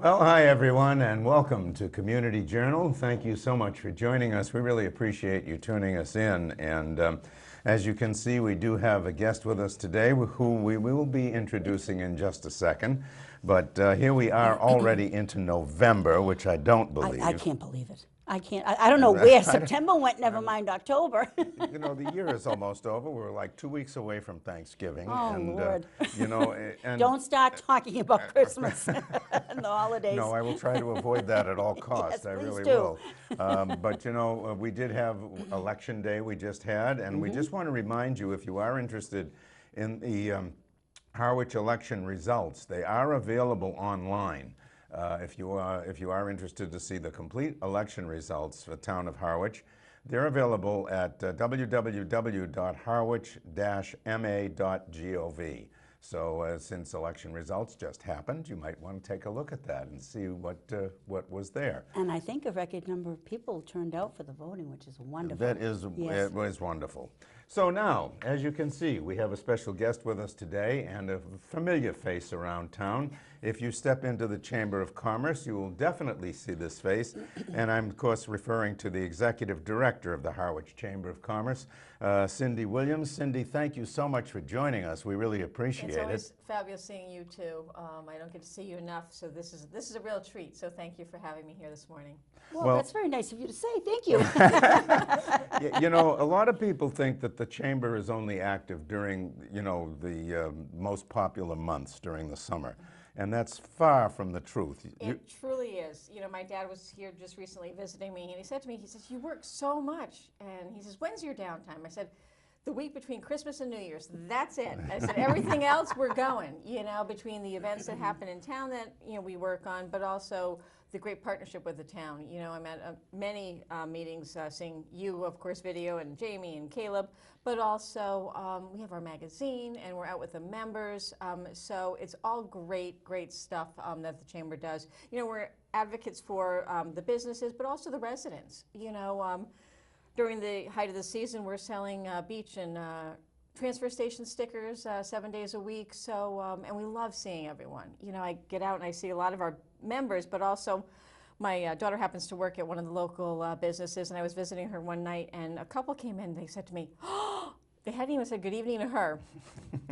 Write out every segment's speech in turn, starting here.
Well, hi everyone, and welcome to Community Journal. Thank you so much for joining us. We really appreciate you tuning us in. And as you can see, we do have a guest with us today who we will be introducing in just a second. But here we are already into November, which I don't believe. I can't believe it. I can't. I don't know where September went, never mind October. You know, the year is almost over. We're like 2 weeks away from Thanksgiving. Oh, Lord. You know, and Don't start talking about Christmas and the holidays. No, I will try to avoid that at all costs. Yes, I please really do. will. But you know, we did have Election Day we just had, and we just want to remind you, if you are interested in the Harwich election results, they are available online. If you are interested to see the complete election results for the town of Harwich, they're available at www.harwich-ma.gov. So since election results just happened, you might want to take a look at that and see what was there. And I think a record number of people turned out for the voting, which is wonderful. That is, yes. It was wonderful. So now, as you can see, we have a special guest with us today and a familiar face around town. If you step into the Chamber of Commerce, you will definitely see this face. And I'm, of course, referring to the Executive Director of the Harwich Chamber of Commerce, Cindy Williams. Cindy, thank you so much for joining us. We really appreciate it. It's always fabulous seeing you too. I don't get to see you enough, so this is a real treat. So thank you for having me here this morning. Well, that's very nice of you to say. Thank you. You know, a lot of people think that the Chamber is only active during, you know, the most popular months during the summer. And that's far from the truth. It truly is. You know, my dad was here just recently visiting me, and he said to me, he says, "You work so much." And he says, "When's your downtime?" I said, "The week between Christmas and New Year's. That's it." I said, "Everything else we're going, you know, between the events that happen in town that, you know, we work on, but also the great partnership with the town." You know, I'm at many meetings seeing you, of course, video, and Jamie and Caleb, but also we have our magazine and we're out with the members. So it's all great stuff that the Chamber does. You know, we're advocates for the businesses, but also the residents. You know, during the height of the season, we're selling beach and transfer station stickers 7 days a week. So, and we love seeing everyone. You know, I get out and I see a lot of our members, but also my daughter happens to work at one of the local businesses, and I was visiting her one night, and a couple came in, they said to me, "Oh," they hadn't even said good evening to her.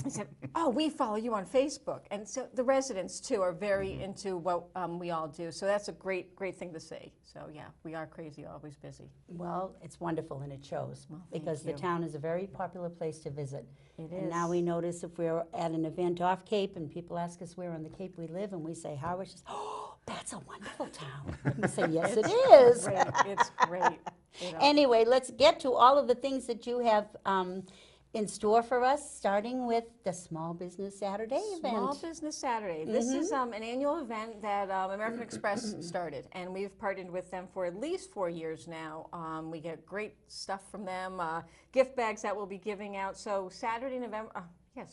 I said, "Oh, we follow you on Facebook." And so the residents, too, are very into what we all do. So that's a great thing to see. So, yeah, we are crazy, always busy. Well, it's wonderful, and it shows, because the you. town is a very popular place to visit. It And is. now we notice if we're at an event off Cape and people ask us where on the Cape we live, and we say Harwich, "Oh, that's a wonderful town." And we say, "Yes, it is." Great. It's great. You know. Anyway, let's get to all of the things that you have in store for us, starting with the Small Business Saturday event. Small Business Saturday. This is an annual event that American Express started, and we've partnered with them for at least 4 years now. We get great stuff from them, gift bags that we'll be giving out. So Saturday,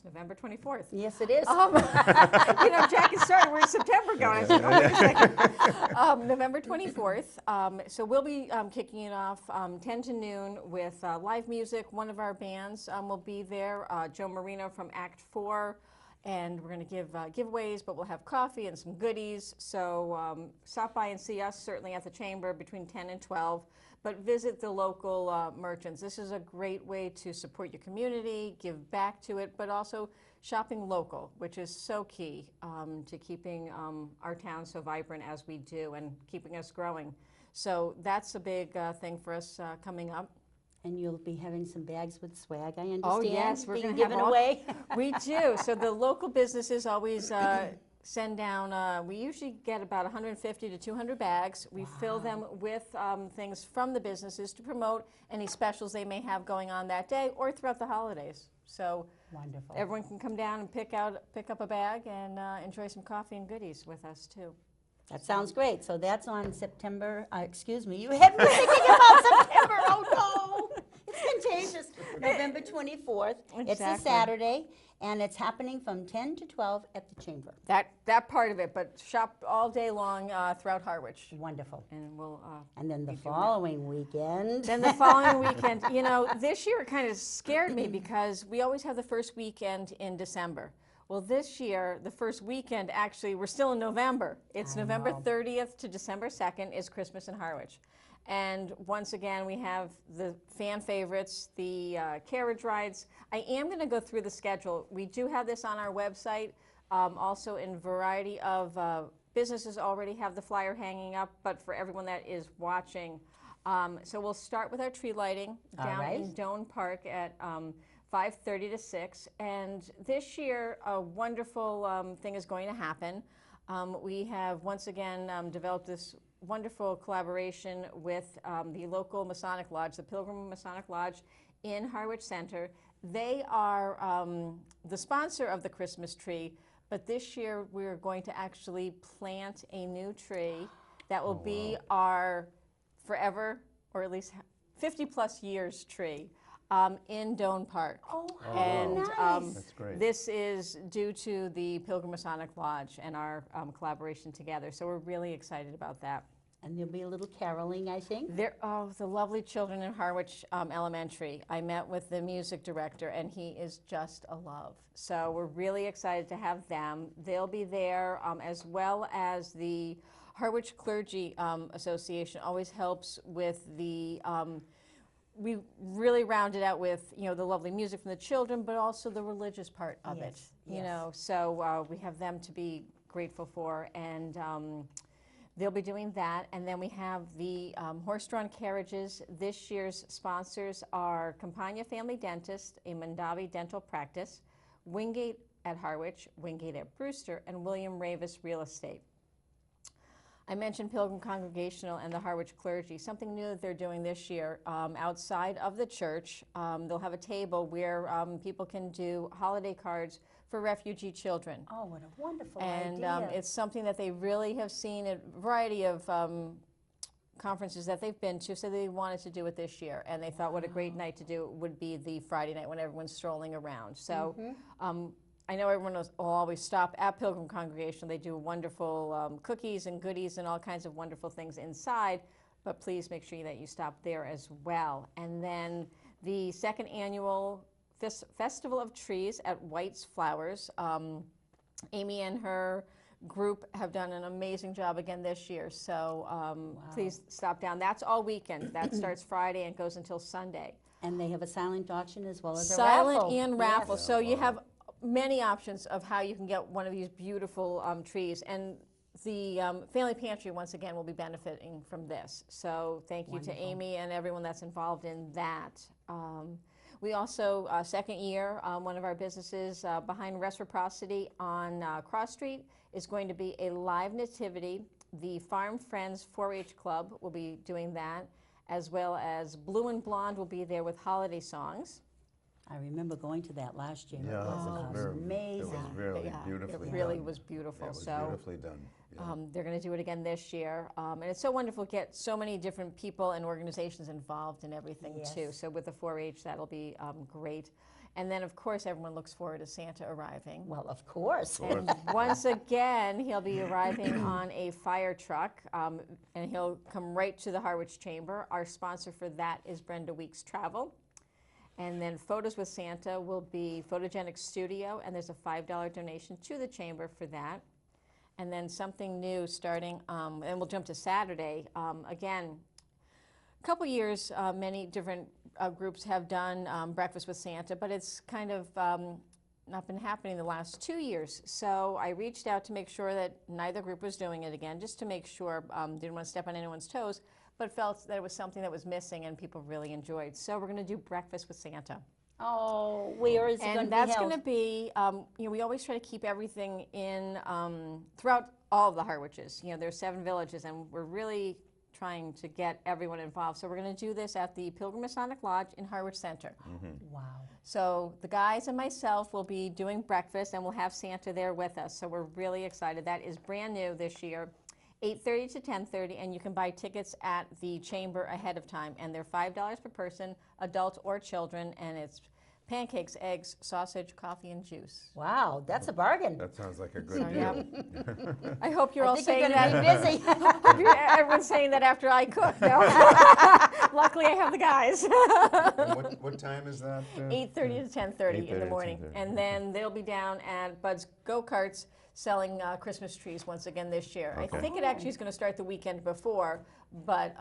November 24th. Yes, it is. You know, Jack is starting. Where's September going? I said, "Oh, wait a second." November 24th. So we'll be kicking it off 10 to noon with live music. One of our bands will be there, Joe Marino from Act 4. And we're going to give giveaways, but we'll have coffee and some goodies. So stop by and see us, certainly at the Chamber between 10 and 12. But visit the local merchants. This is a great way to support your community, give back to it, but also shopping local, which is so key to keeping our town so vibrant as we do and keeping us growing. So that's a big thing for us coming up. And you'll be having some bags with swag, I understand. Oh, yes, we're being going to have given away. We do. So the local businesses always send down, we usually get about 150 to 200 bags. We fill them with things from the businesses to promote any specials they may have going on that day or throughout the holidays. So Wonderful. everyone can come down and pick up a bag and enjoy some coffee and goodies with us too. That sounds great. So that's on September, excuse me, you had me thinking about September. Oh, no. It's contagious. November 24th. It's a Exactly. Saturday, and it's happening from 10 to 12 at the Chamber. That part of it, but shop all day long throughout Harwich. Wonderful. And we'll And then the be doing following weekend. Then the following weekend, you know, this year it kind of scared me because we always have the first weekend in December. Well, this year, the first weekend, actually, we're still in November. It's I November know. 30th to December 2nd is Christmas in Harwich. And once again, we have the fan favorites, the carriage rides. I am going to go through the schedule. We do have this on our website. Also in variety of businesses already have the flyer hanging up, but for everyone that is watching. So we'll start with our tree lighting All down right. in Doane Park at 5:30 to 6. And this year, a wonderful thing is going to happen. We have once again developed this wonderful collaboration with the local Masonic Lodge, the Pilgrim Masonic Lodge in Harwich Center. They are the sponsor of the Christmas tree, but this year we're going to actually plant a new tree that will be our forever, or at least 50 plus years tree in Doane Park. Oh, And nice. That's great. this is due to the Pilgrim Masonic Lodge and our collaboration together. So we're really excited about that. And there'll be a little caroling, I think. The lovely children in Harwich Elementary. I met with the music director, and he is just a love. So we're really excited to have them. They'll be there, as well as the Harwich Clergy Association always helps with the. We really round it out with, you know, the lovely music from the children, but also the religious part of it. Yes, You yes. know, so we have them to be grateful for, and they'll be doing that. And then we have the horse-drawn carriages. This year's sponsors are Campagna Family Dentist, a Mondavi dental practice, Wingate at Harwich, Wingate at Brewster, and William Ravis Real Estate. I mentioned Pilgrim Congregational and the Harwich Clergy. Something new that they're doing this year, outside of the church, they'll have a table where people can do holiday cards for refugee children. Oh, what a wonderful And idea. it's something that they really have seen at a variety of conferences that they've been to, so they wanted to do it this year. And they thought what a great night to do would be the Friday night when everyone's strolling around. So I know everyone will always stop at Pilgrim Congregational. They do wonderful cookies and goodies and all kinds of wonderful things inside, but please make sure that you stop there as well. And then the second annual Festival of Trees at White's Flowers. Amy and her group have done an amazing job again this year, so please stop down. That's all weekend. That starts Friday and goes until Sunday. And they have a silent auction as well as a Silent raffle. and raffle. Yes. So you have many options of how you can get one of these beautiful trees. And the Family Pantry, once again, will be benefiting from this. So thank you to Amy and everyone that's involved in that. We also, second year, one of our businesses behind Reciprocity on Cross Street is going to be a live nativity. The Farm Friends 4-H Club will be doing that, as well as Blue and Blonde will be there with holiday songs. I remember going to that last year. Yeah, It was amazing. It was really Yeah, beautifully it really done. was beautiful. It was So beautifully done. Yeah. they're going to do it again this year. And it's so wonderful to get so many different people and organizations involved in everything, too. Yes. So with the 4-H, that'll be great. And then, of course, everyone looks forward to Santa arriving. Well, of course. And once again, he'll be arriving on a fire truck, and he'll come right to the Harwich Chamber. Our sponsor for that is Brenda Weeks Travel. And then Photos with Santa will be Photogenic Studio, and there's a $5 donation to the chamber for that. And then something new starting, and we'll jump to Saturday. Again, a couple years, many different groups have done Breakfast with Santa, but it's kind of not been happening the last 2 years. So I reached out to make sure that neither group was doing it again, just to make sure, didn't want to step on anyone's toes, but felt that it was something that was missing and people really enjoyed. So we're going to do Breakfast with Santa. Oh, where is it going to And be that's held? going to be, you know, we always try to keep everything in throughout all of the Harwiches. You know, there's 7 villages, and we're really trying to get everyone involved. So we're going to do this at the Pilgrim Masonic Lodge in Harwich Center. Wow. So the guys and myself will be doing breakfast, and we'll have Santa there with us. So we're really excited. That is brand new this year, 8:30 to 10:30, and you can buy tickets at the chamber ahead of time. And they're $5 per person, adults or children, and it's pancakes, eggs, sausage, coffee, and juice. Wow, that's a bargain. That sounds like a good So, yeah. deal. I hope you're I all think you're saying going to that. be busy. Hope everyone's saying that after I cook. No, luckily I have the guys. And what time is that? 8:30 to 10:30 in 8:30 the to morning, 10:30. and then they'll be down at Bud's Go-Karts selling Christmas trees once again this year. Okay. I think it actually is going to start the weekend before, but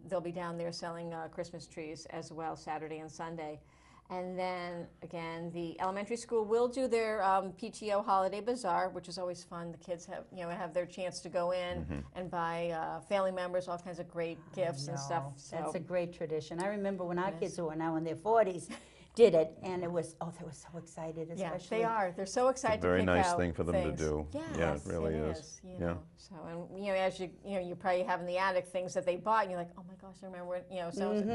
they'll be down there selling Christmas trees as well Saturday and Sunday. And then again, the elementary school will do their PTO holiday bazaar, which is always fun. The kids have their chance to go in and buy family members all kinds of great gifts and stuff. No, So that's a great tradition. I remember when our It kids is. who are now in their 40s did it, and it was, they were so excited, yeah, especially. they are. They're so excited very to pick nice out thing for them to things. do. Yes, Yeah, it really is. You Yeah. know. So, and as you probably have in the attic things that they bought, and you're like, oh my gosh, I remember when, so it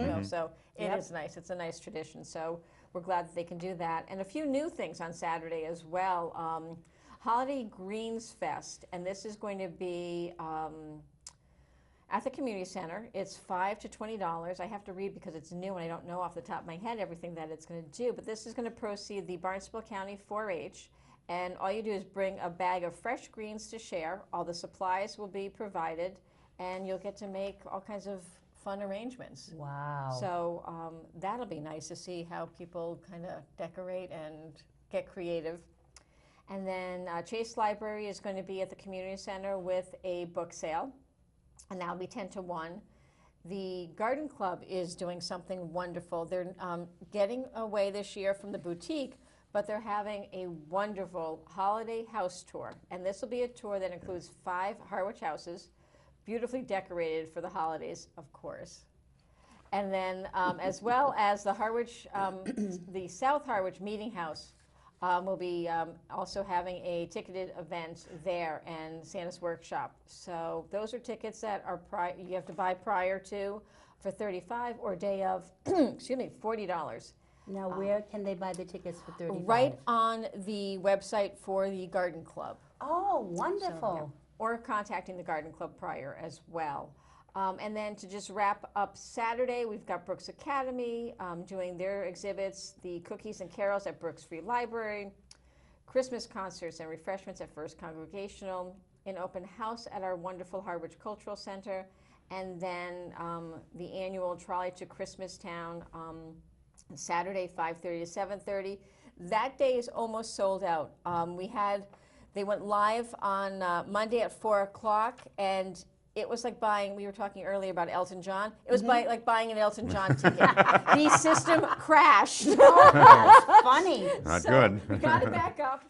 Yep. is nice. It's a nice tradition. So we're glad that they can do that. And a few new things on Saturday as well. Holiday Greens Fest, and this is going to be at the community center. It's $5 to $20. I have to read because it's new and I don't know off the top of my head everything that it's going to do, but this is going to proceed the Barnstable County 4-H, and all you do is bring a bag of fresh greens to share. All the supplies will be provided, and you'll get to make all kinds of fun arrangements. Wow. So that'll be nice to see how people kind of decorate and get creative. And then Chase Library is going to be at the community center with a book sale, and that'll be 10 to 1. The Garden Club is doing something wonderful. They're getting away this year from the boutique, but they're having a wonderful holiday house tour. And this will be a tour that includes 5 Harwich houses, beautifully decorated for the holidays, of course. And then as well as the Harwich, the South Harwich Meeting House will be also having a ticketed event there and Santa's Workshop. So those are tickets that are you have to buy prior to for $35 or day of, excuse me, $40. Now, where can they buy the tickets for $35? Right on the website for the Garden Club. Oh, wonderful. Or contacting the Garden Club prior as well. And then to just wrap up Saturday, we've got Brooks Academy doing their exhibits, the Cookies and Carols at Brooks Free Library, Christmas concerts and refreshments at First Congregational, an open house at our wonderful Harwich Cultural Center, and then the annual Trolley to Christmas Town Saturday, 5:30 to 7:30. That day is almost sold out. They went live on Monday at 4 o'clock, and it was like buying, we were talking earlier about Elton John. It was like buying an Elton John ticket. The system crashed. Oh, that's funny. Not So good. we got it back up.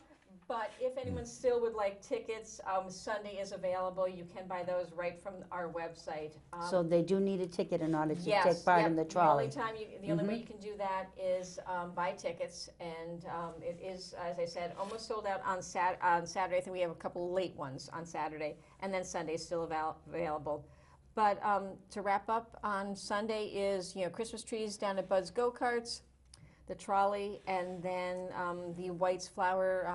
But if anyone still would like tickets, Sunday is available. You can buy those right from our website. So they do need a ticket in order to Yes, take part yep. in the trolley. The only way you can do that is buy tickets, and it is, as I said, almost sold out on Saturday. I think we have a couple late ones on Saturday, and then Sunday is still available. But to wrap up on Sunday is Christmas trees down at Bud's Go-Karts, the trolley, and then the White's Flower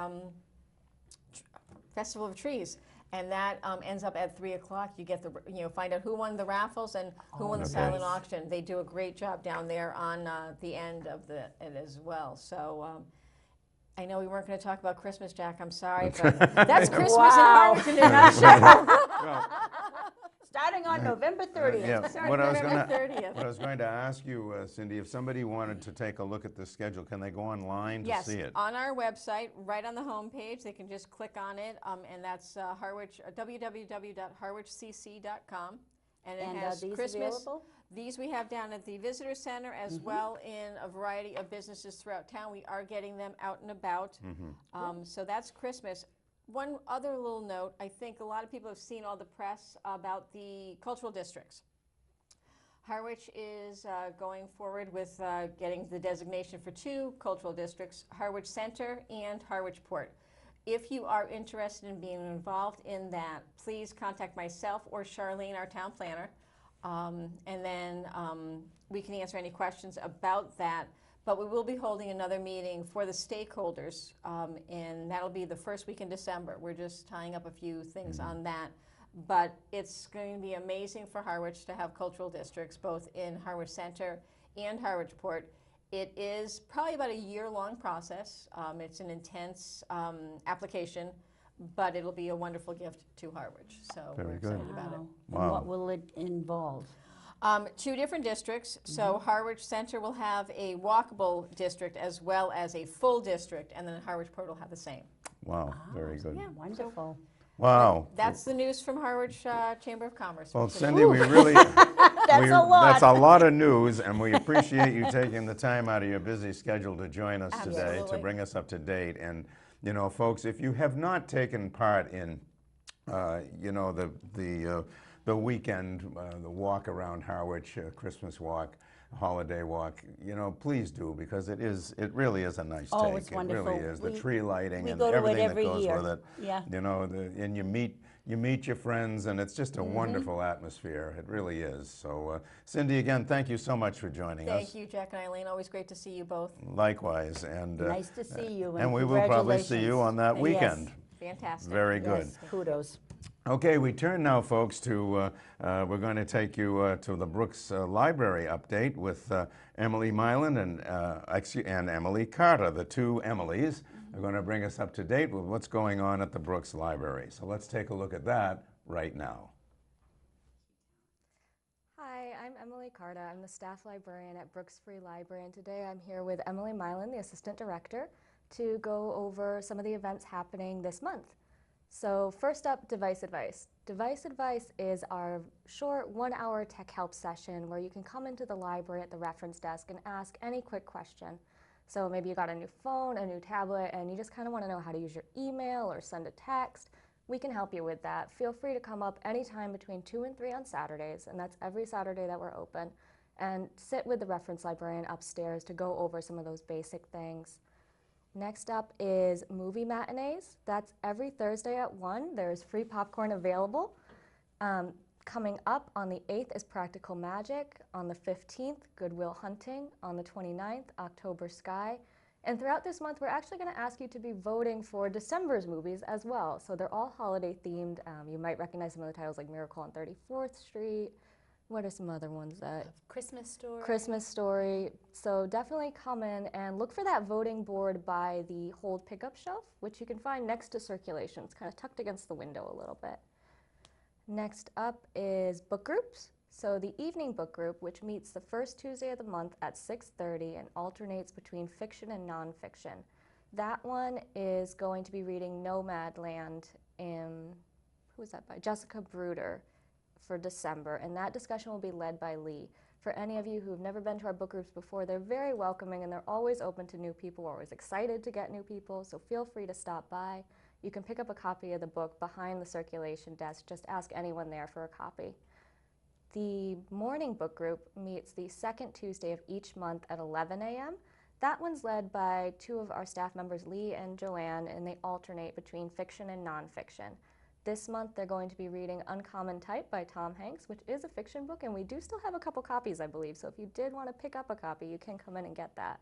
Festival of Trees. And that ends up at 3 o'clock. You get find out who won the raffles and who won the silent auction. They do a great job down there on the end of it as well. So I know we weren't going to talk about Christmas, Jack. I'm sorry, but that's Christmas Wow. in Harwich in a nutshell. Well, Starting on November 30th. yeah, Sorry, what I was November gonna- 30th. what I was going to ask you, Cindy, if somebody wanted to take a look at the schedule, can they go online to Yes, see it? on our website, right on the homepage, they can just click on it, and that's www.harwichcc.com. And it And has these Christmas. available? These we have down at the Visitor Center as well in a variety of businesses throughout town. We are getting them out and about. So that's Christmas. One other little note, I think a lot of people have seen all the press about the cultural districts. Harwich is going forward with getting the designation for 2 cultural districts, Harwich Center and Harwich Port. If you are interested in being involved in that, please contact myself or Charlene, our town planner, and then we can answer any questions about that. But we will be holding another meeting for the stakeholders, and that'll be the first week in December. We're just tying up a few things on that. But it's going to be amazing for Harwich to have cultural districts, both in Harwich Center and Harwich Port. It is probably about a year-long process. It's an intense application, but it'll be a wonderful gift to Harwich. So Very we're good. excited about it. Wow. Wow. And what will it involve? 2 different districts. So Harwich Center will have a walkable district as well as a full district, and then Harwich Port will have the same. Wow, very good. Yeah, Wonderful. Wow. That's the news from Harwich Chamber of Commerce. Well, which is- Cindy, we really, That's a lot. that's a lot of news, and we appreciate you taking the time out of your busy schedule to join us today, to Absolutely. bring us up to date. And, you know, folks, if you have not taken part in, you know, the weekend, the walk around Harwich, Christmas walk, holiday walk, you know, please do, because it really is a nice Oh, take. it's wonderful. It really is. The We- tree lighting we and go to it everything that every goes year. with it. Yeah. You know, and you meet your friends, and it's just a wonderful atmosphere. It really is. So, Cindy, again, thank you so much for joining us. Thank you, Jack and Eileen. Always great to see you both. Likewise, and Nice to see you, and we will probably see congratulations. you on that Yes. weekend. Fantastic. Very good. Yes, kudos. Okay, we turn now, folks, to we're going to take you to the Brooks Library update with Emily Milan and Emily Carter. The two Emilys are going to bring us up to date with what's going on at the Brooks Library. So let's take a look at that right now. Hi, I'm Emily Carta. I'm the staff librarian at Brooks Free Library, and today I'm here with Emily Milan, the assistant director, to go over some of the events happening this month. So first up, Device Advice. Device Advice is our short 1-hour tech help session where you can come into the library at the reference desk and ask any quick question. So maybe you got a new phone, a new tablet, and you just kind of want to know how to use your email or send a text. We can help you with that. Feel free to come up anytime between 2 and 3 on Saturdays, and that's every Saturday that we're open, and sit with the reference librarian upstairs to go over some of those basic things. Next up is movie matinees. That's every Thursday at 1. There's free popcorn available. Coming up on the 8th is Practical Magic. On the 15th, Good Will Hunting. On the 29th, October Sky. And throughout this month, we're actually going to ask you to be voting for December's movies as well. So they're all holiday themed. You might recognize some of the titles like Miracle on 34th Street. What are some other ones that? Christmas Story. Christmas Story. So definitely come in and look for that voting board by the hold pickup shelf, which you can find next to circulation. It's kind of tucked against the window a little bit. Next up is book groups. So the evening book group, which meets the first Tuesday of the month at 6:30 and alternates between fiction and nonfiction. That one is going to be reading Nomadland in, who is that by? Jessica Bruder, for December, and that discussion will be led by Lee. For any of you who have never been to our book groups before, they're very welcoming and they're always open to new people. We're always excited to get new people, so feel free to stop by. You can pick up a copy of the book behind the circulation desk. Just ask anyone there for a copy. The morning book group meets the second Tuesday of each month at 11 a.m. That one's led by 2 of our staff members, Lee and Joanne, and they alternate between fiction and nonfiction. This month they're going to be reading Uncommon Type by Tom Hanks, which is a fiction book, and we do still have a couple copies, I believe, so if you did want to pick up a copy, you can come in and get that.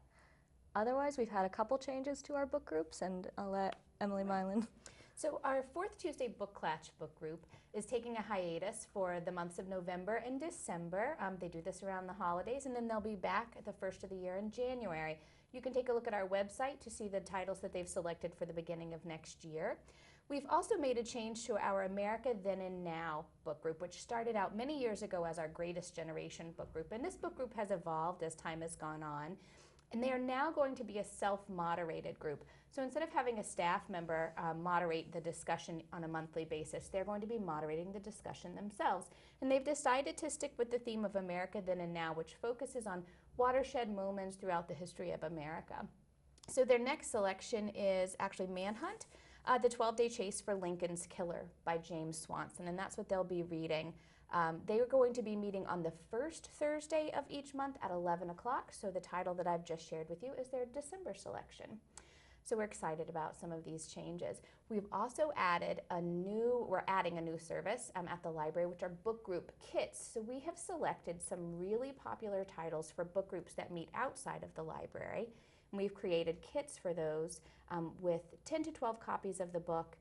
Otherwise, we've had a couple changes to our book groups, and I'll let Emily Milan. So our 4th Tuesday Book Clutch book group is taking a hiatus for the months of November and December. They do this around the holidays, and then they'll be back at the first of the year in January. You can take a look at our website to see the titles that they've selected for the beginning of next year. We've also made a change to our America Then and Now book group, which started out many years ago as our Greatest Generation book group. And this book group has evolved as time has gone on. And they are now going to be a self-moderated group. So instead of having a staff member moderate the discussion on a monthly basis, they're going to be moderating the discussion themselves. And they've decided to stick with the theme of America Then and Now, which focuses on watershed moments throughout the history of America. So their next selection is actually Manhunt, The 12-Day Chase for Lincoln's Killer by James Swanson, and that's what they'll be reading. They are going to be meeting on the first Thursday of each month at 11 o'clock, so the title that I've just shared with you is their December selection. So we're excited about some of these changes. We've also added we're adding a new service at the library, which are book group kits. So we have selected some really popular titles for book groups that meet outside of the library. And we've created kits for those with 10 to 12 copies of the book,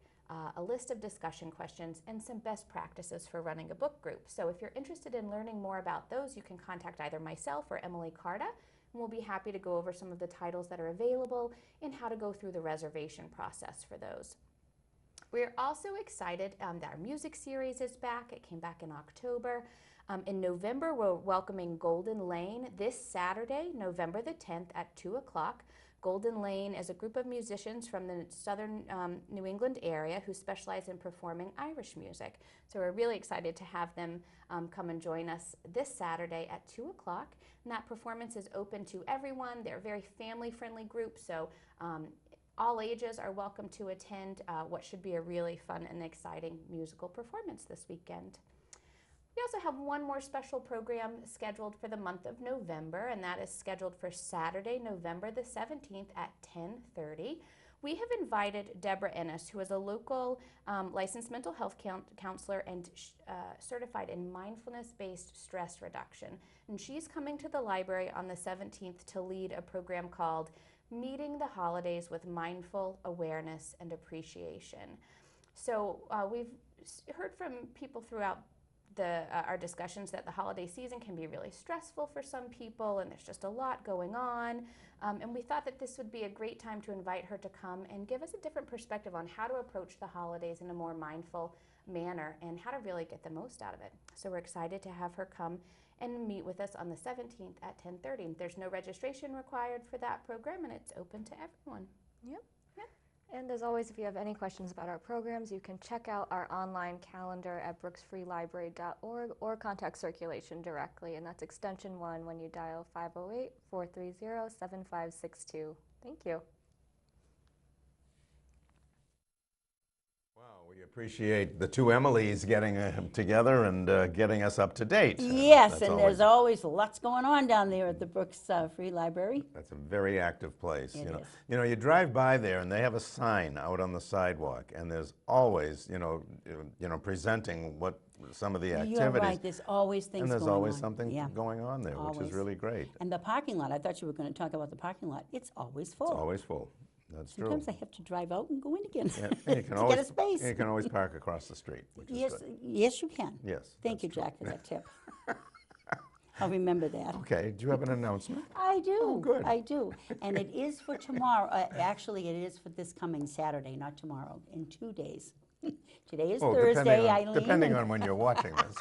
a list of discussion questions, and some best practices for running a book group. So if you're interested in learning more about those, you can contact either myself or Emily Carta. we'll be happy to go over some of the titles that are available and how to go through the reservation process for those. We're also excited that our music series is back. It came back in October. In November, we're welcoming Golden Lane this Saturday, November the 10th at 2 o'clock. Golden Lane is a group of musicians from the southern New England area who specialize in performing Irish music. So we're really excited to have them come and join us this Saturday at 2 o'clock. And that performance is open to everyone. They're a very family-friendly group, so all ages are welcome to attend what should be a really fun and exciting musical performance this weekend. We also have one more special program scheduled for the month of November, and that is scheduled for Saturday, November the 17th at 10:30. We have invited Deborah Ennis, who is a local licensed mental health counselor and certified in mindfulness-based stress reduction. And she's coming to the library on the 17th to lead a program called Meeting the Holidays with Mindful Awareness and Appreciation. So we've heard from people throughout our discussions that the holiday season can be really stressful for some people, and there's just a lot going on. And we thought that this would be a great time to invite her to come and give us a different perspective on how to approach the holidays in a more mindful manner and how to really get the most out of it. So we're excited to have her come and meet with us on the 17th at 10:30. There's no registration required for that program, and it's open to everyone. Yep. And as always, if you have any questions about our programs, you can check out our online calendar at brooksfreelibrary.org or contact Circulation directly, and that's extension 1 when you dial 508-430-7562. Thank you. Wow, we appreciate the two Emilys getting together and getting us up to date. Yes, That's and there's always lots going on down there at the Brooks Free Library. That's a very active place. It is. You know, you drive by there and they have a sign out on the sidewalk, and there's always, presenting what some of the activities. You're right, there's always things and going on. there's always something Yeah. going on there, which Always. is really great. And the parking lot, I thought you were going to talk about the parking lot. It's always full. It's always full. That's true. Sometimes I have to drive out and go in again Yeah, and you can to always, get a space. and you can always park across the street, which is Yes, good. yes, you can. Yes. Thank you, that's true. Jack, for that tip. I'll remember that. Okay, do you have an announcement? I do. Oh, good. I do. And it is for tomorrow. Actually, it is for this coming Saturday, not tomorrow, in 2 days. Today is Thursday, Eileen. Depending and on when you're watching this.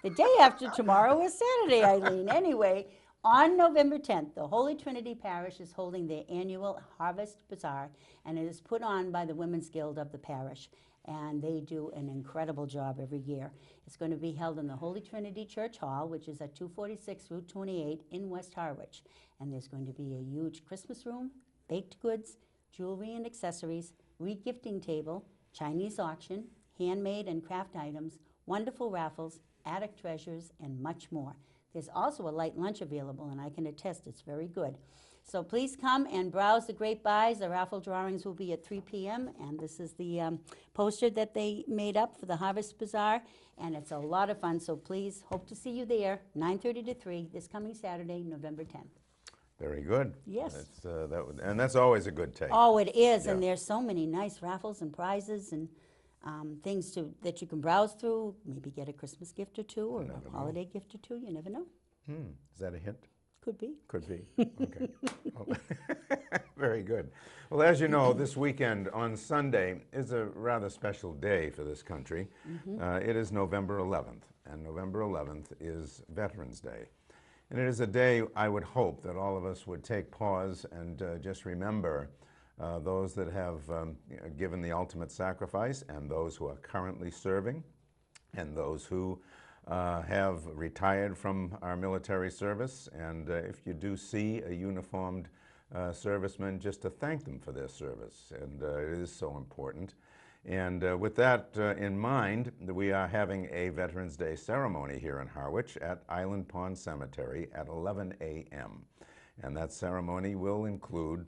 the day after tomorrow is Saturday, Eileen. Anyway, on November 10th, the Holy Trinity Parish is holding their annual Harvest Bazaar, and it is put on by the Women's Guild of the parish. And they do an incredible job every year. It's going to be held in the Holy Trinity Church Hall, which is at 246 Route 28 in West Harwich. And there's going to be a huge Christmas room, baked goods, jewelry and accessories, regifting table, Chinese auction, handmade and craft items, wonderful raffles, attic treasures, and much more. There's also a light lunch available, and I can attest it's very good. So please come and browse the great buys. The raffle drawings will be at 3 p.m., and this is the poster that they made up for the Harvest Bazaar, and it's a lot of fun, so please hope to see you there, 9:30 to 3, this coming Saturday, November 10th. Very good. Yes. And that's always a good take. Oh, it is, and Yeah. there's so many nice raffles and prizes and things that you can browse through, maybe get a Christmas gift or two or never a know. holiday gift or two, you never know. Is that a hint? Could be. Could be. Okay. Very good. Well, as you know, this weekend on Sunday is a rather special day for this country. It is November 11th, and November 11th is Veterans Day. And it is a day I would hope that all of us would take pause and just remember those that have given the ultimate sacrifice, and those who are currently serving, and those who have retired from our military service. And if you do see a uniformed serviceman, just to thank them for their service. And it is so important. And with that in mind, we are having a Veterans Day ceremony here in Harwich at Island Pond Cemetery at 11 a.m. And that ceremony will include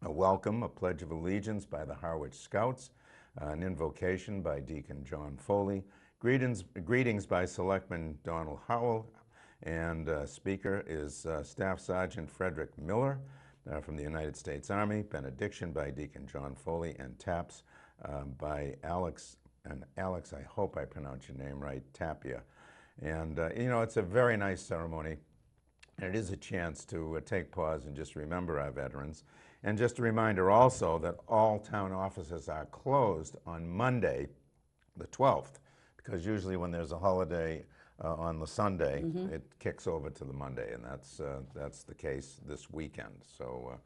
a welcome, a Pledge of Allegiance by the Harwich Scouts, an invocation by Deacon John Foley, greetings by Selectman Donald Howell, and speaker is Staff Sergeant Frederick Miller from the United States Army, benediction by Deacon John Foley, and taps by Alex, I hope I pronounce your name right, Tapia. And, it's a very nice ceremony. And it is a chance to take pause and just remember our veterans. And just a reminder also that all town offices are closed on Monday, the 12th, because usually when there's a holiday on the Sunday, it kicks over to the Monday, and that's the case this weekend. So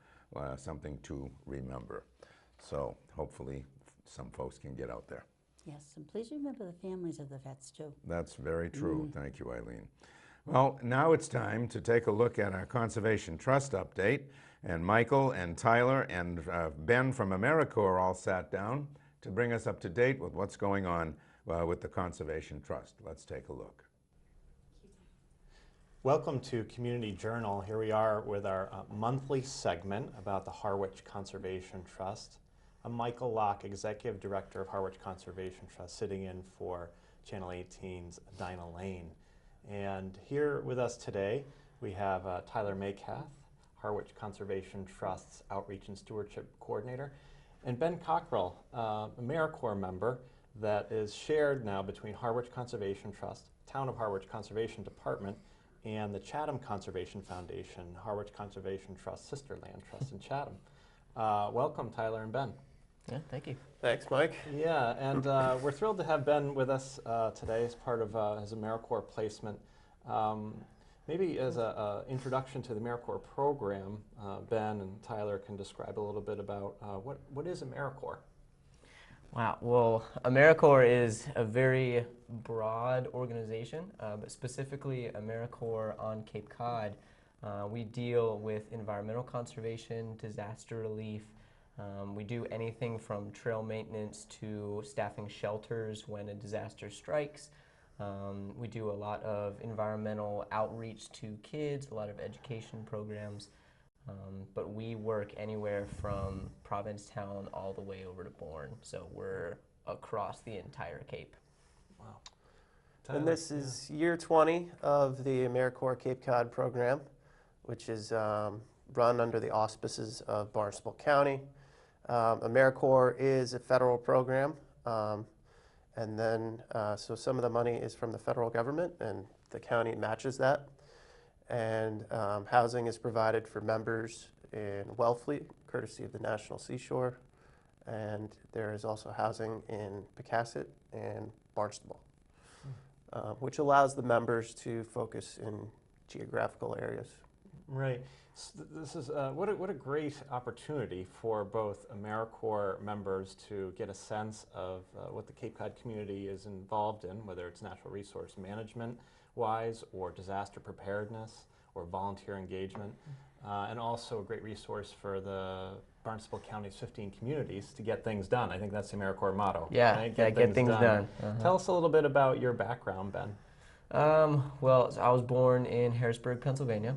something to remember. So hopefully some folks can get out there. Yes, and please remember the families of the vets too. That's very true. Thank you, Eileen. Well, now it's time to take a look at our Conservation Trust update. And Michael and Tyler and Ben from AmeriCorps all sat down to bring us up to date with what's going on with the Conservation Trust. Let's take a look. Welcome to Community Journal. Here we are with our monthly segment about the Harwich Conservation Trust. I'm Michael Locke, Executive Director of Harwich Conservation Trust, sitting in for Channel 18's Dinah Lane. And here with us today, we have Tyler Maycath, Harwich Conservation Trust's Outreach and Stewardship Coordinator, and Ben Cockrell, a AmeriCorps member that is shared now between Harwich Conservation Trust, Town of Harwich Conservation Department, and the Chatham Conservation Foundation, Harwich Conservation Trust, Sister Land Trust in Chatham. Welcome, Tyler and Ben. Yeah, thank you. Thanks, Mike. Yeah, and we're thrilled to have Ben with us today as part of his AmeriCorps placement. Maybe as an introduction to the AmeriCorps program, Ben and Tyler can describe a little bit about what is AmeriCorps? Wow, well, AmeriCorps is a very broad organization, but specifically AmeriCorps on Cape Cod. We deal with environmental conservation, disaster relief. We do anything from trail maintenance to staffing shelters when a disaster strikes. We do a lot of environmental outreach to kids, a lot of education programs, but we work anywhere from Provincetown all the way over to Bourne, so we're across the entire Cape. Wow. And this is year 20 of the AmeriCorps Cape Cod program, which is run under the auspices of Barnstable County. AmeriCorps is a federal program, and then so some of the money is from the federal government, and the county matches that. And housing is provided for members in Wellfleet, courtesy of the National Seashore, and there is also housing in Pecasset and Barnstable, which allows the members to focus in geographical areas. Right. So this is what a great opportunity for both AmeriCorps members to get a sense of what the Cape Cod community is involved in, whether it's natural resource management wise or disaster preparedness or volunteer engagement, and also a great resource for the Barnstable County's 15 communities to get things done. I think that's the AmeriCorps motto. Yeah, right? get things done. Tell us a little bit about your background, Ben. Well, I was born in Harrisburg, Pennsylvania.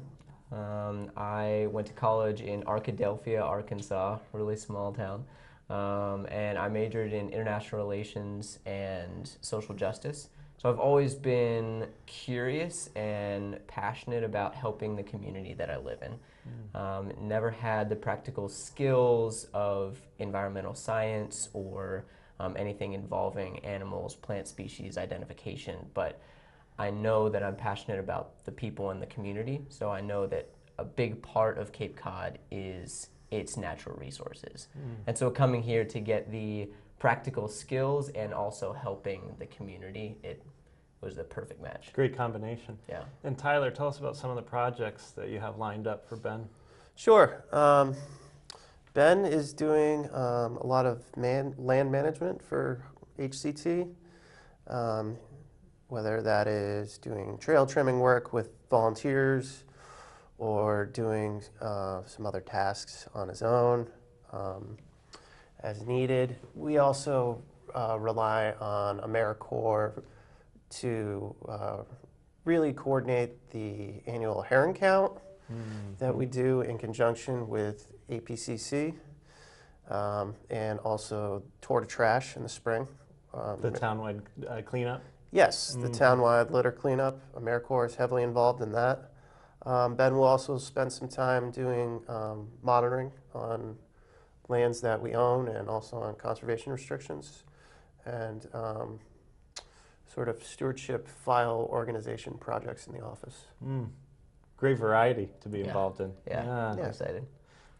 I went to college in Arkadelphia, Arkansas, really small town, and I majored in international relations and social justice. So I've always been curious and passionate about helping the community that I live in. Never had the practical skills of environmental science or anything involving animals, plant species identification, but I know that I'm passionate about the people in the community, so I know that a big part of Cape Cod is its natural resources. And so coming here to get the practical skills and also helping the community, it was the perfect match. Great combination. Yeah. And Tyler, tell us about some of the projects that you have lined up for Ben. Sure. Ben is doing a lot of land management for HCT, whether that is doing trail trimming work with volunteers or doing some other tasks on his own as needed. We also rely on AmeriCorps to really coordinate the annual herring count that we do in conjunction with APCC, and also Tour de Trash in the spring. The townwide cleanup? Yes, the townwide litter cleanup. AmeriCorps is heavily involved in that. Ben will also spend some time doing monitoring on lands that we own and also on conservation restrictions and sort of stewardship file organization projects in the office. Great variety to be Yeah. involved in. Yeah, I'm excited.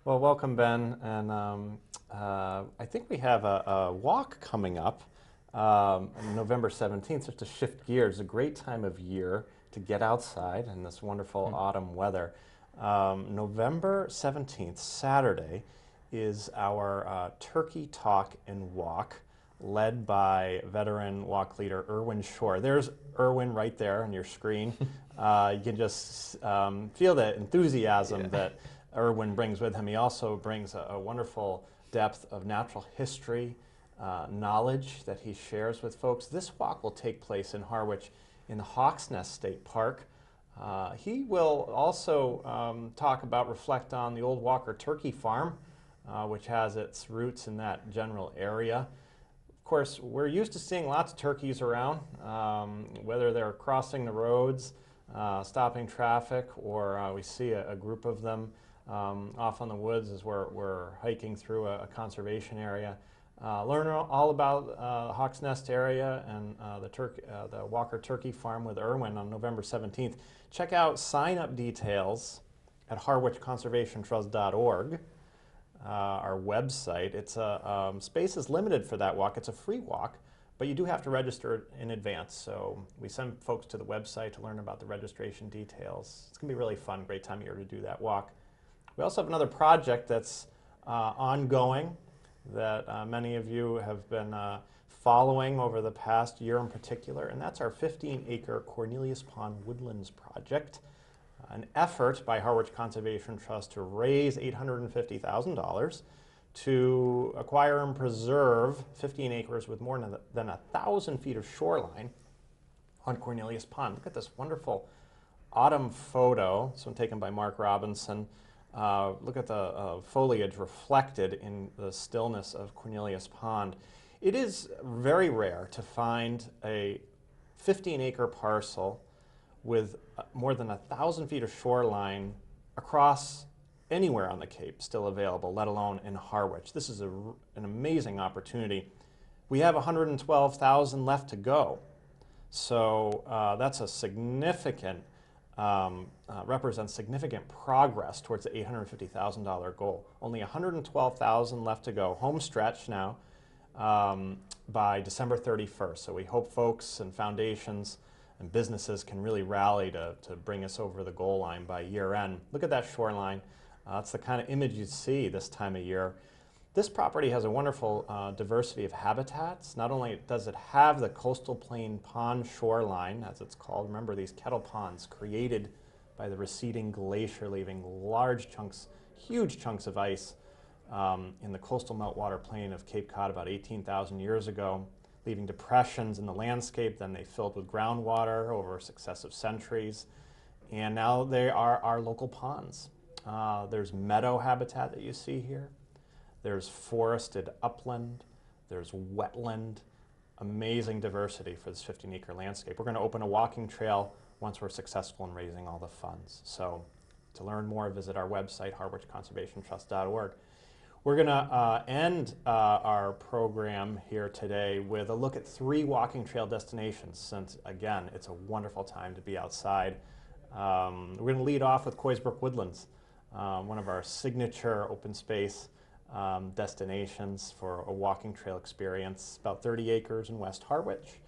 Well, welcome, Ben. And I think we have a walk coming up on November 17th, just to shift gears. It's a great time of year to get outside in this wonderful autumn weather. November 17th, Saturday, is our Turkey Talk and Walk, led by veteran walk leader Erwin Shore. There's Erwin right there on your screen. You can just feel the enthusiasm that Erwin brings with him. He also brings a wonderful depth of natural history knowledge that he shares with folks. This walk will take place in Harwich in the Hawks Nest State Park. He will also reflect on the old Walker Turkey Farm, which has its roots in that general area. Of course, we're used to seeing lots of turkeys around, whether they're crossing the roads, stopping traffic, or we see a group of them off on the woods as we're hiking through a conservation area. Learn all about the Hawks Nest area and the Walker Turkey Farm with Erwin on November 17th. Check out sign-up details at harwichconservationtrust.org. Our website. It's space is limited for that walk. It's a free walk, but you do have to register in advance. So we send folks to the website to learn about the registration details. It's going to be really fun, great time of year to do that walk. We also have another project that's ongoing that many of you have been following over the past year in particular, and that's our 15-acre Cornelius Pond Woodlands project. An effort by Harwich Conservation Trust to raise $850,000 to acquire and preserve 15 acres with more than 1,000 feet of shoreline on Cornelius Pond. Look at this wonderful autumn photo. This one taken by Mark Robinson. Look at the foliage reflected in the stillness of Cornelius Pond. It is very rare to find a 15-acre parcel with more than 1,000 feet of shoreline across anywhere on the Cape still available, let alone in Harwich. This is an amazing opportunity. We have 112,000 left to go. So that's a significant, represents significant progress towards the $850,000 goal. Only 112,000 left to go, home stretch now, by December 31st. So we hope folks and foundations and businesses can really rally to bring us over the goal line by year end. Look at that shoreline. That's the kind of image you'd see this time of year. This property has a wonderful diversity of habitats. Not only does it have the coastal plain pond shoreline, as it's called. Remember, these kettle ponds created by the receding glacier, leaving large chunks, huge chunks of ice in the coastal meltwater plain of Cape Cod about 18,000 years ago, leaving depressions in the landscape. Then they filled with groundwater over successive centuries, and now they are our local ponds. There's meadow habitat that you see here. There's forested upland. There's wetland. Amazing diversity for this 15-acre landscape. We're going to open a walking trail once we're successful in raising all the funds. So to learn more, visit our website, harwichconservationtrust.org. We're going to end our program here today with a look at 3 walking trail destinations, since, again, it's a wonderful time to be outside. We're going to lead off with Coysbrook Woodlands, one of our signature open space destinations for a walking trail experience, about 30 acres in West Harwich.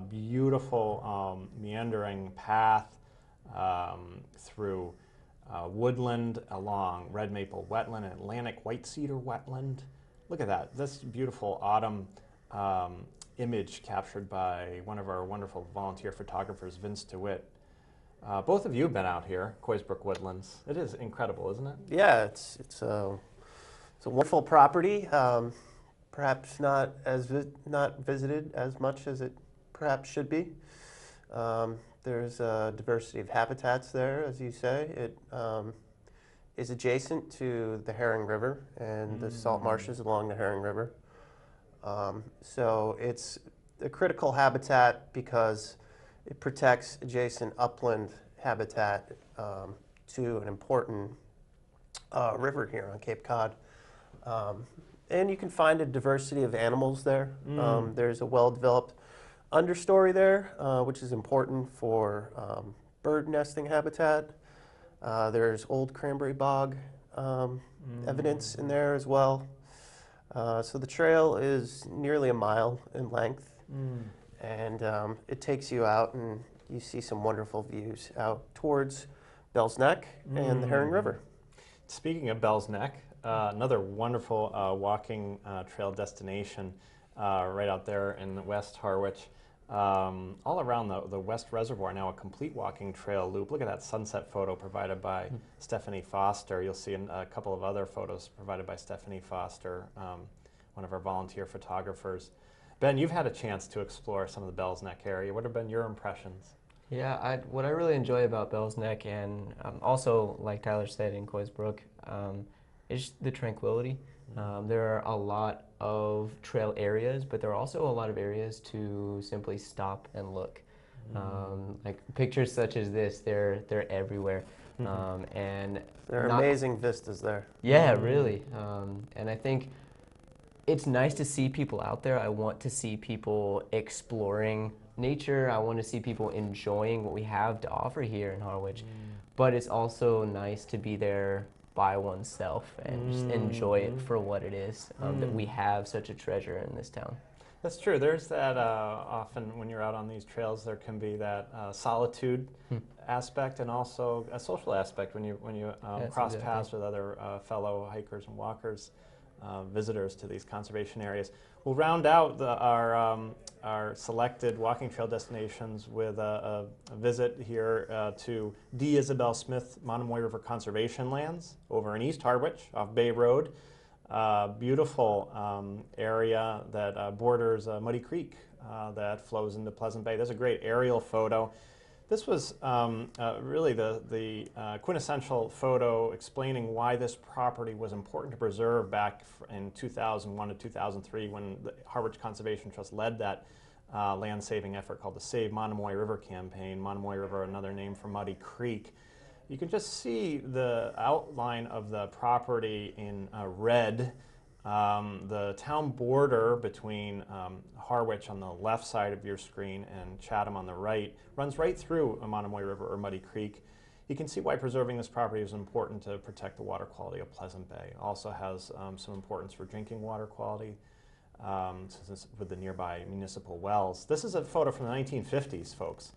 Beautiful meandering path through woodland along red maple wetland and Atlantic white cedar wetland. Look at that. This beautiful autumn image captured by one of our wonderful volunteer photographers, Vince DeWitt. Both of you have been out here, Coysbrook Woodlands. It is incredible, isn't it? Yeah, it's a wonderful property. Perhaps not visited as much as it perhaps should be. There's a diversity of habitats there, as you say. It is adjacent to the Herring River and the salt marshes along the Herring River. So it's a critical habitat because it protects adjacent upland habitat to an important river here on Cape Cod. And you can find a diversity of animals there. There's a well-developed understory there, which is important for bird nesting habitat. There's old cranberry bog evidence in there as well. So the trail is nearly a mile in length, and it takes you out and you see some wonderful views out towards Bell's Neck and the Herring River. Speaking of Bell's Neck, another wonderful walking trail destination right out there in West Harwich. All around the West Reservoir now a complete walking trail loop. Look at that sunset photo provided by Stephanie Foster. You'll see a couple of other photos provided by Stephanie Foster, one of our volunteer photographers. Ben, you've had a chance to explore some of the Bell's Neck area. What have been your impressions? Yeah, what I really enjoy about Bell's Neck, and also, like Tyler said, in Coys Brook, is the tranquility. There are a lot of trail areas, but there are also a lot of areas to simply stop and look. Like pictures such as this, they're everywhere, and There are amazing vistas there. yeah, really. And I think it's nice to see people out there. I want to see people exploring nature. I want to see people enjoying what we have to offer here in Harwich. But it's also nice to be there by oneself and just enjoy it for what it is, that we have such a treasure in this town. That's true. There's that often when you're out on these trails, there can be that solitude aspect and also a social aspect when you Yes, cross exactly. paths with other fellow hikers and walkers, visitors to these conservation areas. We'll round out our selected walking trail destinations with a visit here to D. Isabel Smith Monomoy River Conservation Lands over in East Harwich off Bay Road. Beautiful area that borders Muddy Creek that flows into Pleasant Bay. There's a great aerial photo. This was really the quintessential photo explaining why this property was important to preserve back in 2001 to 2003 when the Harwich Conservation Trust led that land saving effort called the Save Monomoy River campaign. Monomoy River, another name for Muddy Creek. You can just see the outline of the property in red. The town border between Harwich on the left side of your screen and Chatham on the right runs right through a Monomoy River or Muddy Creek. You can see why preserving this property is important to protect the water quality of Pleasant Bay. It also has some importance for drinking water quality with the nearby municipal wells. This is a photo from the 1950s, folks.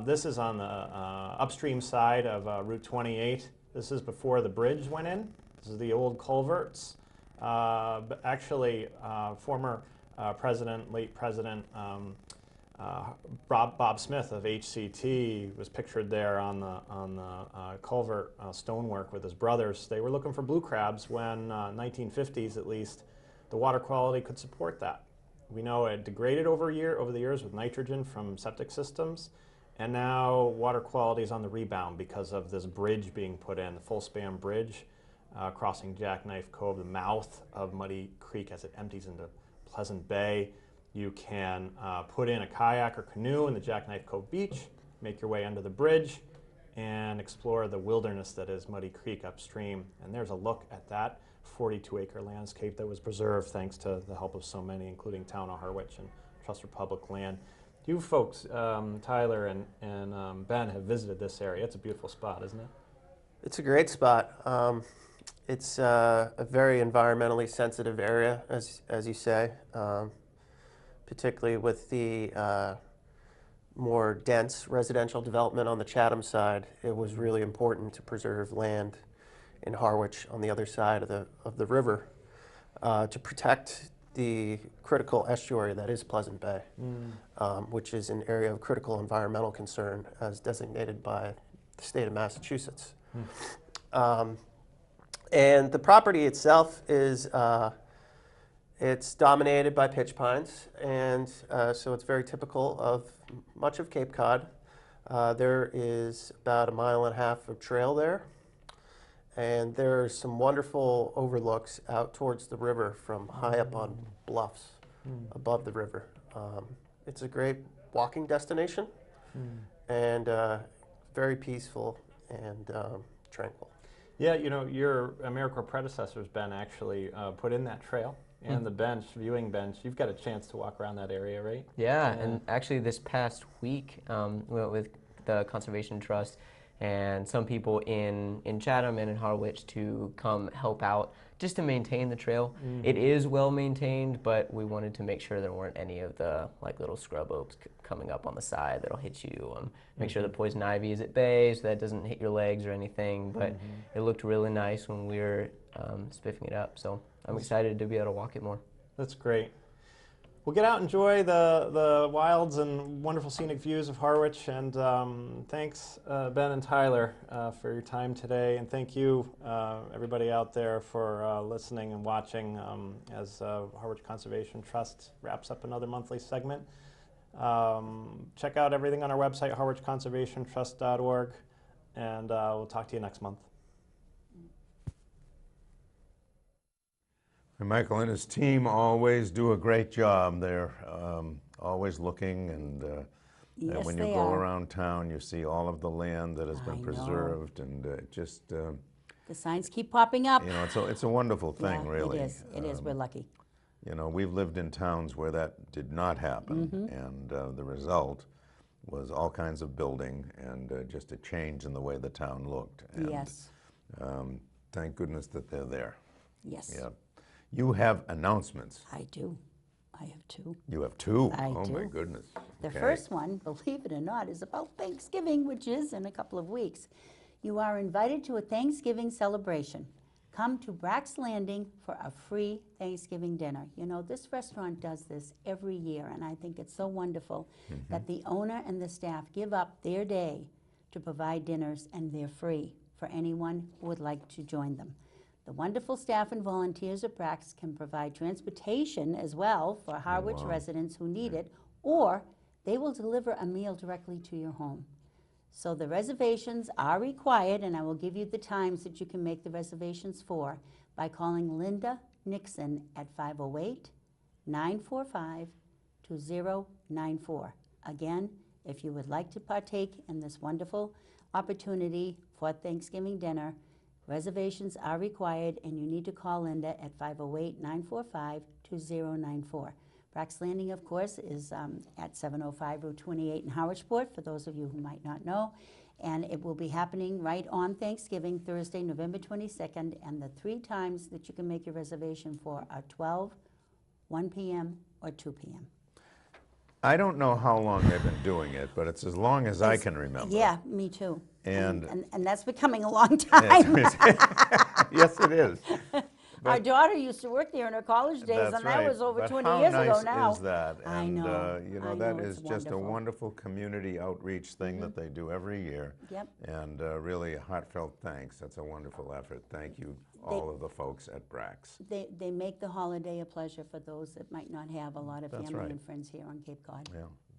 This is on the upstream side of Route 28. This is before the bridge went in. This is the old culverts. Actually, former late President Bob Smith of HCT was pictured there on the culvert stonework with his brothers. They were looking for blue crabs when, 1950s at least, the water quality could support that. We know it degraded over the years with nitrogen from septic systems. And now water quality is on the rebound because of this bridge being put in, the full span bridge crossing Jackknife Cove, the mouth of Muddy Creek as it empties into Pleasant Bay. You can put in a kayak or canoe in the Jackknife Cove beach, make your way under the bridge, and explore the wilderness that is Muddy Creek upstream. And there's a look at that 42-acre landscape that was preserved thanks to the help of so many, including Town of Harwich and Trust for Public Land. You folks, Tyler and Ben, have visited this area. It's a beautiful spot, isn't it? It's a great spot. It's a very environmentally sensitive area, as you say, particularly with the more dense residential development on the Chatham side. It was really important to preserve land in Harwich on the other side of the river to protect the critical estuary that is Pleasant Bay, which is an area of critical environmental concern as designated by the state of Massachusetts. And the property itself is, it's dominated by pitch pines, and so it's very typical of much of Cape Cod. There is about 1.5 miles of trail there, and there are some wonderful overlooks out towards the river from high up on bluffs above the river. It's a great walking destination and very peaceful and tranquil. Yeah, you know, your AmeriCorps predecessors, Ben, actually put in that trail and the bench, viewing bench. You've got a chance to walk around that area, right? Yeah, and actually this past week, we went with the Conservation Trust, and some people in Chatham and in Harwich to come help out just to maintain the trail. It is well maintained, but we wanted to make sure there weren't any of the like little scrub oaks coming up on the side that'll hit you. Make sure the poison ivy is at bay so that doesn't hit your legs or anything, but it looked really nice when we were spiffing it up, so I'm excited to be able to walk it more. That's great. Well, get out, enjoy the wilds and wonderful scenic views of Harwich, and thanks, Ben and Tyler, for your time today, and thank you, everybody out there, for listening and watching as Harwich Conservation Trust wraps up another monthly segment. Check out everything on our website, harwichconservationtrust.org, and we'll talk to you next month. And Michael and his team always do a great job. They're always looking, and Yes, when you they go are. around town, you see all of the land that has I been know. preserved, and just The signs keep popping up. you know, it's a wonderful thing, Yeah, really. It is. It is. We're lucky. You know, we've lived in towns where that did not happen, and the result was all kinds of building and just a change in the way the town looked. And, Yes. Thank goodness that they're there. Yes. Yeah. You have announcements. I do. I have two. You have two? I Oh, my do. goodness. The Okay. first one, believe it or not, is about Thanksgiving, which is in a couple of weeks. You are invited to a Thanksgiving celebration. Come to Brack's Landing for a free Thanksgiving dinner. You know, this restaurant does this every year, and I think it's so wonderful that the owner and the staff give up their day to provide dinners, and they're free for anyone who would like to join them. The wonderful staff and volunteers at Brack's can provide transportation as well for Harwich wow. residents who need it, or they will deliver a meal directly to your home. So the reservations are required, and I will give you the times that you can make the reservations for by calling Linda Nixon at 508-945-2094. Again, if you would like to partake in this wonderful opportunity for Thanksgiving dinner, reservations are required, and you need to call Linda at 508-945-2094. Brack's Landing, of course, is at 705 Route 28 in Harwichport, for those of you who might not know. And it will be happening right on Thanksgiving, Thursday, November 22nd. And the three times that you can make your reservation for are 12, 1 p.m., or 2 p.m. I don't know how long they've been doing it, but it's as long as I can remember. Yeah, me too. And- and that's becoming a long time. Yes, it is. Our daughter used to work there in her college days, That's and right. that was over But 20 how years nice ago now. is that? I And, know. you I know, that know, is it's just a wonderful. wonderful community outreach thing that they do every year. Yep. And really, heartfelt thanks. That's a wonderful effort. Thank you, all of the folks at Brack's. They make the holiday a pleasure for those that might not have a lot of That's family right. and friends here on Cape Cod.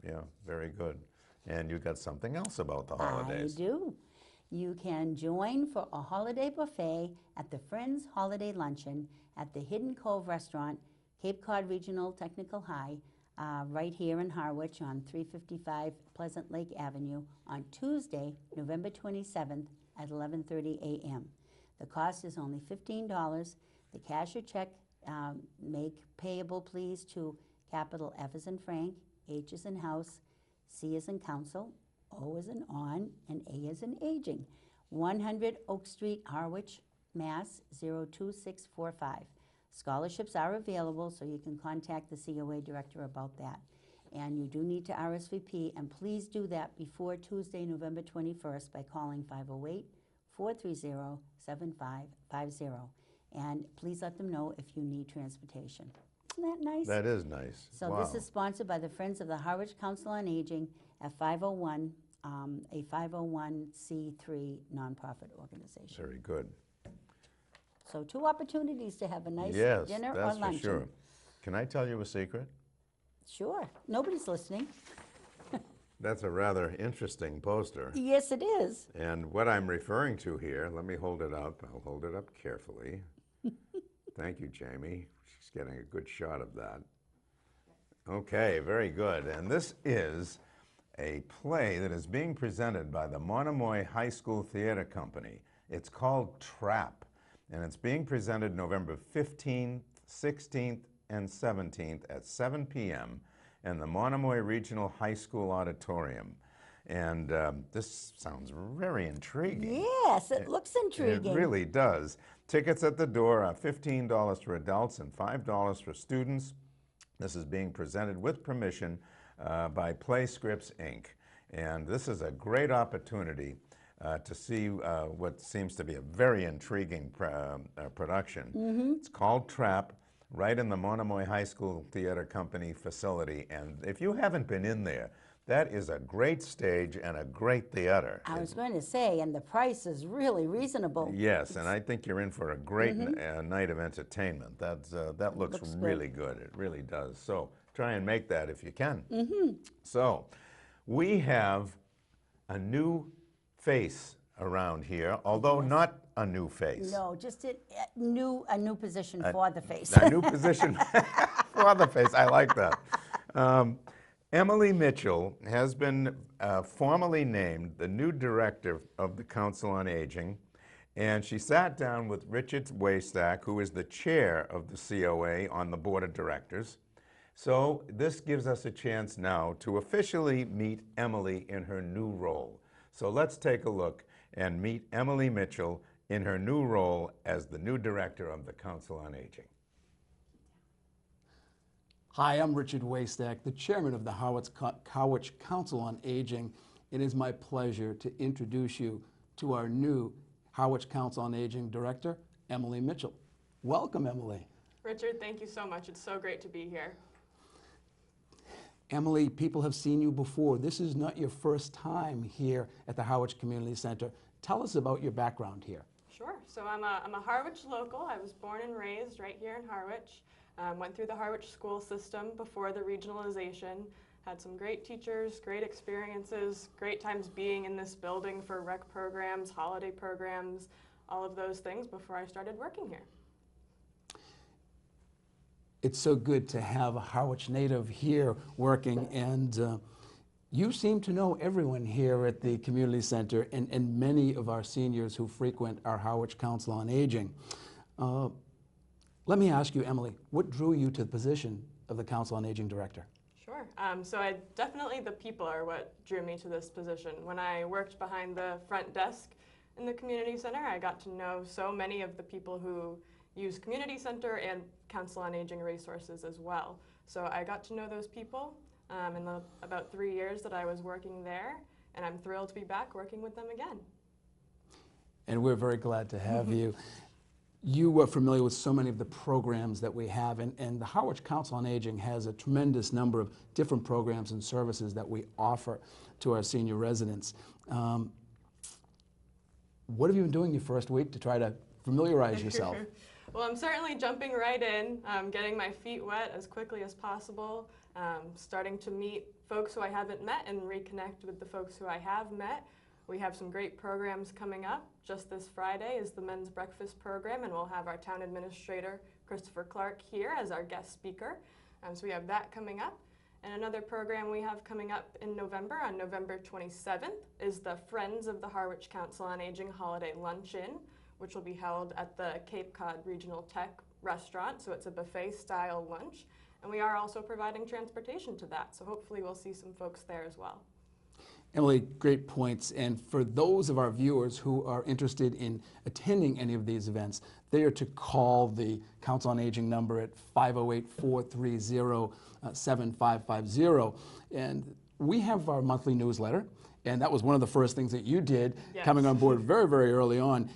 Yeah, very good. And you got something else about the holidays. I do. You can join for a holiday buffet at the Friends Holiday Luncheon at the Hidden Cove Restaurant, Cape Cod Regional Technical High, right here in Harwich on 355 Pleasant Lake Avenue on Tuesday, November 27th at 11:30 a.m. The cost is only $15. The cash or check make payable, please, to capital F as in Frank, H as in House, C as in Council, O as in On, and A as in Aging. 100 Oak Street, Harwich, Mass. 02645. Scholarships are available, so you can contact the COA director about that. And you do need to RSVP, and please do that before Tuesday, November 21st by calling 508-430-7550. And please let them know if you need transportation. Isn't that nice? That is nice. So Wow. this is sponsored by the Friends of the Harwich Council on Aging at 501, a 501c3 nonprofit organization. Very good. So two opportunities to have a nice Yes, dinner or that's for luncheon. sure. Can I tell you a secret? Sure. Nobody's listening. That's a rather interesting poster. Yes, it is. And what I'm referring to here, let me hold it up. I'll hold it up carefully. Thank you, Jamie. She's getting a good shot of that. Okay, very good. And this is a play that is being presented by the Monomoy High School Theater Company. It's called Trap, and it's being presented November 15th, 16th, and 17th at 7 p.m. in the Monomoy Regional High School Auditorium. And this sounds very intriguing. Yes, it looks intriguing. It really does. Tickets at the door are $15 for adults and $5 for students. This is being presented with permission by PlayScripts, Inc. And this is a great opportunity to see what seems to be a very intriguing production. It's called Trap, right in the Monomoy High School Theater Company facility. And if you haven't been in there, that is a great stage and a great theater. I was going to say, and the price is really reasonable. Yes, and I think you're in for a great night of entertainment. That looks really good. It really does. So try and make that if you can. So we have a new face around here, although not a new face. No, just a new position for the face. A new position for the face. I like that. Emily Mitchell has been formally named the new director of the Council on Aging, and she sat down with Richard Waystack, who is the chair of the COA on the board of directors. So this gives us a chance now to officially meet Emily in her new role. So let's take a look and meet Emily Mitchell in her new role as the new director of the Council on Aging. Hi, I'm Richard Waystack, the chairman of the Harwich Council on Aging. It is my pleasure to introduce you to our new Harwich Council on Aging director, Emily Mitchell. Welcome, Emily. Richard, thank you so much. It's so great to be here. Emily, people have seen you before. This is not your first time here at the Harwich Community Center. Tell us about your background here. Sure. So I'm a Harwich local. I was born and raised right here in Harwich. Went through the Harwich school system before the regionalization. Had some great teachers, great experiences, great times being in this building for rec programs, holiday programs, all of those things before I started working here. It's so good to have a Harwich native here working, and you seem to know everyone here at the community center and many of our seniors who frequent our Harwich Council on Aging. Let me ask you, Emily, what drew you to the position of the Council on Aging Director? Sure. So definitely the people are what drew me to this position. When I worked behind the front desk in the community center, I got to know so many of the people who use community center and Council on Aging resources as well. So I got to know those people in the about 3 years that I was working there, and I'm thrilled to be back working with them again. And we're very glad to have you. You are familiar with so many of the programs that we have, and the Harwich Council on Aging has a tremendous number of different programs and services that we offer to our senior residents. What have you been doing your first week to try to familiarize yourself? Well, I'm certainly jumping right in, getting my feet wet as quickly as possible, starting to meet folks who I haven't met and reconnect with the folks who I have met. We have some great programs coming up. Just this Friday is the men's breakfast program, and we'll have our town administrator, Christopher Clark, here as our guest speaker. So we have that coming up. And another program we have coming up in November, on November 27th, is the Friends of the Harwich Council on Aging Holiday Luncheon, which will be held at the Cape Cod Regional Tech Restaurant. So it's a buffet-style lunch. And we are also providing transportation to that. So hopefully we'll see some folks there as well. Emily, great points. And for those of our viewers who are interested in attending any of these events, they are to call the Council on Aging number at 508-430-7550. And we have our monthly newsletter, and that was one of the first things that you did, Yes. coming on board very, very early on.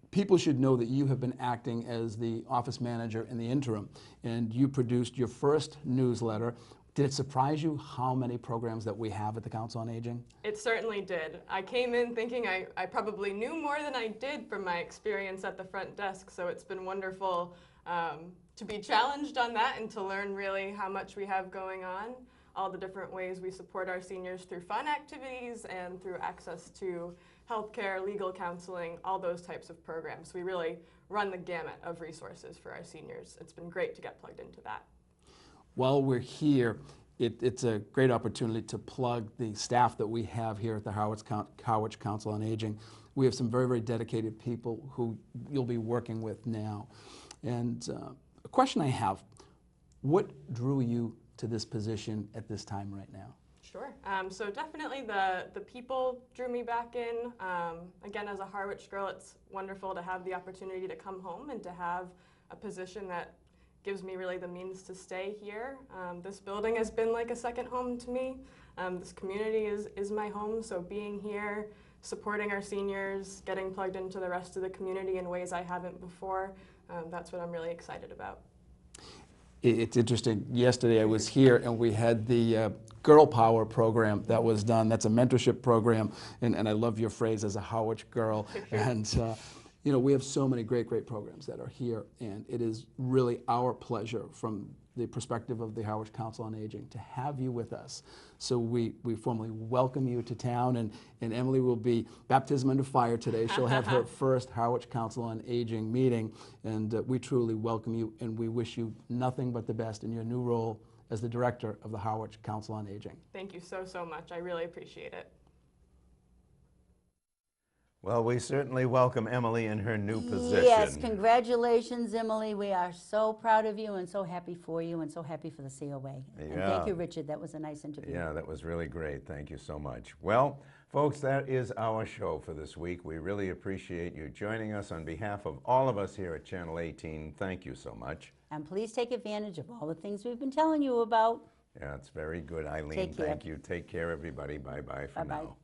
People should know that you have been acting as the office manager in the interim, and you produced your first newsletter. Did it surprise you how many programs that we have at the Council on Aging? It certainly did. I came in thinking I probably knew more than I did from my experience at the front desk, so it's been wonderful to be challenged on that and to learn really how much we have going on, all the different ways we support our seniors through fun activities and through access to healthcare, legal counseling, all those types of programs. We really run the gamut of resources for our seniors. It's been great to get plugged into that. While we're here, it's a great opportunity to plug the staff that we have here at the Harwich Council on Aging. We have some very, very dedicated people who you'll be working with now. And a question I have, what drew you to this position at this time right now? Sure. So definitely the people drew me back in. Again, as a Harwich girl, it's wonderful to have the opportunity to come home and to have a position that gives me really the means to stay here. This building has been like a second home to me. This community is my home, so being here, supporting our seniors, getting plugged into the rest of the community in ways I haven't before, that's what I'm really excited about. It's interesting. Yesterday I was here and we had the Girl Power program that was done. That's a mentorship program, and I love your phrase as a Harwich girl. And you know, we have so many great programs that are here, and it is really our pleasure from the perspective of the Harwich Council on Aging to have you with us. So we formally welcome you to town, and Emily will be baptism under fire today. She'll have her first Harwich Council on Aging meeting, and we truly welcome you, and we wish you nothing but the best in your new role as the director of the Harwich Council on Aging. Thank you so much. I really appreciate it. Well, we certainly welcome Emily in her new position. Yes, congratulations, Emily. We are so proud of you and so happy for you and so happy for the COA. And thank you, Richard. That was a nice interview. Yeah, that was really great. Thank you so much. Well, folks, that is our show for this week. We really appreciate you joining us. On behalf of all of us here at Channel 18, thank you so much. And please take advantage of all the things we've been telling you about. Yeah, it's very good, Eileen. Take care. Thank you. Take care, everybody. Bye-bye for Bye-bye. now.